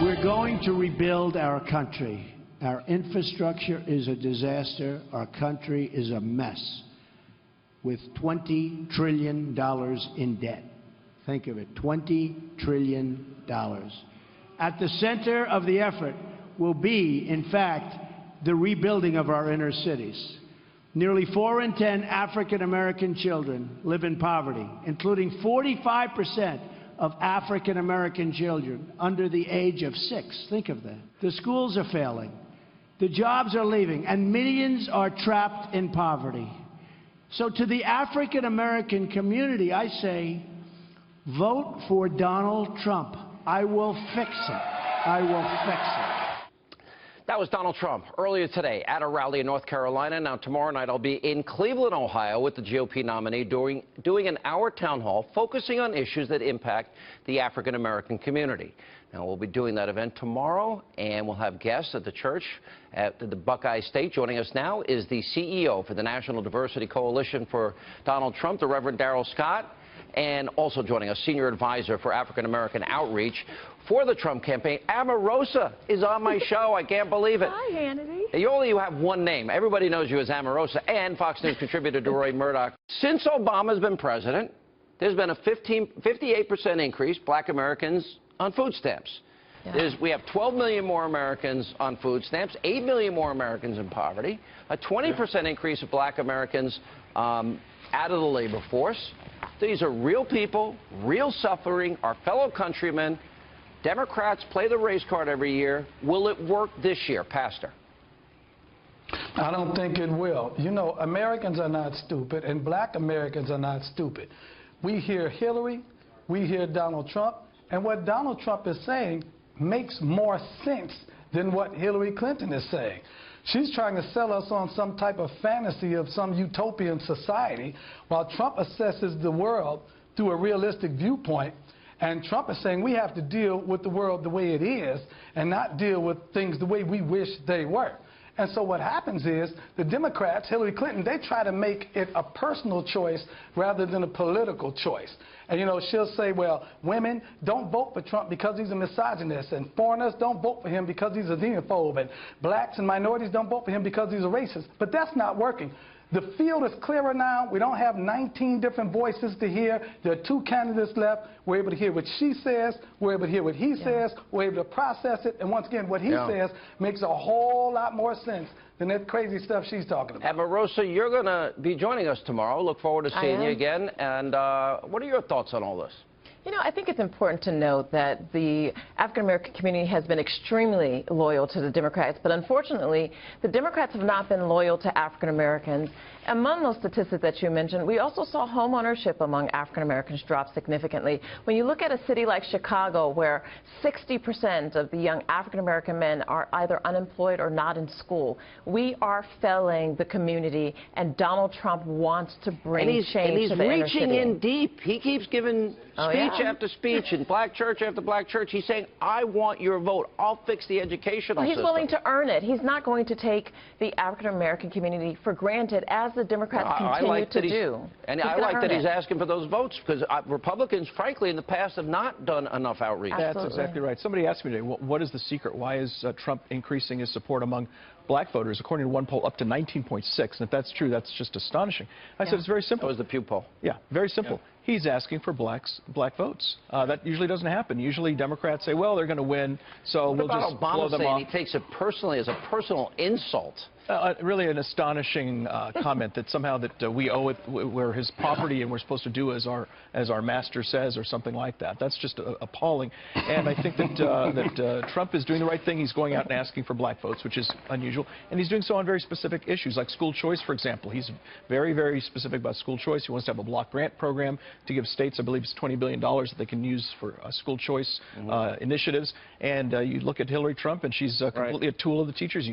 We're going to rebuild our country. Our infrastructure is a disaster. Our country is a mess with $20 trillion in debt. Think of it, $20 trillion. At the center of the effort will be, in fact, the rebuilding of our inner cities. Nearly 4 in 10 African-American children live in poverty, including 45% of African-American children under the age of 6. Think of that. The schools are failing. The jobs are leaving, and millions are trapped in poverty. So to the African-American community, I say, vote for Donald Trump. I will fix it. I will fix it. That was Donald Trump earlier today at a rally in North Carolina. Now, tomorrow night, I'll be in Cleveland, Ohio, with the GOP nominee doing an hour town hall focusing on issues that impact the African-American community. Now, we'll be doing that event tomorrow, and we'll have guests at the church at the Buckeye State. Joining us now is the CEO for the National Diversity Coalition for Donald Trump, the Reverend Darrell Scott, and also joining us, Senior Advisor for African-American Outreach for the Trump campaign. Omarosa is on my show. I can't believe it. Hi, Hannity. You have one name. Everybody knows you as Omarosa, and Fox News contributor DeRoy Murdoch. Since Obama's been president, there's been a 58% increase, Black Americans on food stamps. Yeah. We have 12 million more Americans on food stamps, 8 million more Americans in poverty, a 20% increase of Black Americans out of the labor force. These are real people, real suffering, our fellow countrymen. Democrats play the race card every year. Will it work this year, Pastor? I don't think it will. You know, Americans are not stupid, and Black Americans are not stupid. We hear Hillary, we hear Donald Trump, and what Donald Trump is saying makes more sense than what Hillary Clinton is saying. She's trying to sell us on some type of fantasy of some utopian society, while Trump assesses the world through a realistic viewpoint. And Trump is saying we have to deal with the world the way it is and not deal with things the way we wish they were. And so what happens is the Democrats, Hillary Clinton, they try to make it a personal choice rather than a political choice. And, you know, she'll say, well, women don't vote for Trump because he's a misogynist, and foreigners don't vote for him because he's a xenophobe, and blacks and minorities don't vote for him because he's a racist. But that's not working. The field is clearer now. We don't have 19 different voices to hear. There are 2 candidates left. We're able to hear what she says. We're able to hear what he says. We're able to process it. And once again, what he says makes a whole lot more sense than that crazy stuff she's talking about. Omarosa, you're going to be joining us tomorrow. Look forward to seeing you again. And what are your thoughts on all this? You know, I think it's important to note that the African-American community has been extremely loyal to the Democrats, but unfortunately, the Democrats have not been loyal to African-Americans. Among those statistics that you mentioned, we also saw home ownership among African-Americans drop significantly. When you look at a city like Chicago, where 60% of the young African-American men are either unemployed or not in school, we are failing the community, and Donald Trump wants to bring change to the inner city. And he's reaching in deep. He keeps giving speech after speech and black church after black church. He's saying, I want your vote. I'll fix the educational system. He's willing to earn it. He's not going to take the African-American community for granted, as the Democrats continue to do. And I like that he's asking for those votes, because Republicans, frankly, in the past have not done enough outreach. That's exactly right. Somebody asked me today, what is the secret? Why is Trump increasing his support among black voters? According to one poll, up to 19.6. And if that's true, that's just astonishing. I said it's very simple. That was the Pew poll. Yeah, very simple. He's asking for black votes. That usually doesn't happen. Usually Democrats say, well, they're going to win, so we'll just blow them off. He takes it personally as a personal insult. Really an astonishing comment that somehow that we owe it, we're his property and we're supposed to do as our master says, or something like that. That's just appalling. And I think that Trump is doing the right thing. He's going out and asking for black votes, which is unusual. And he's doing so on very specific issues, like school choice, for example. He's very, very specific about school choice. He wants to have a block grant program to give states, I believe it's $20 billion that they can use for school choice initiatives. And you look at Hillary Trump, and she's completely a tool of the teachers.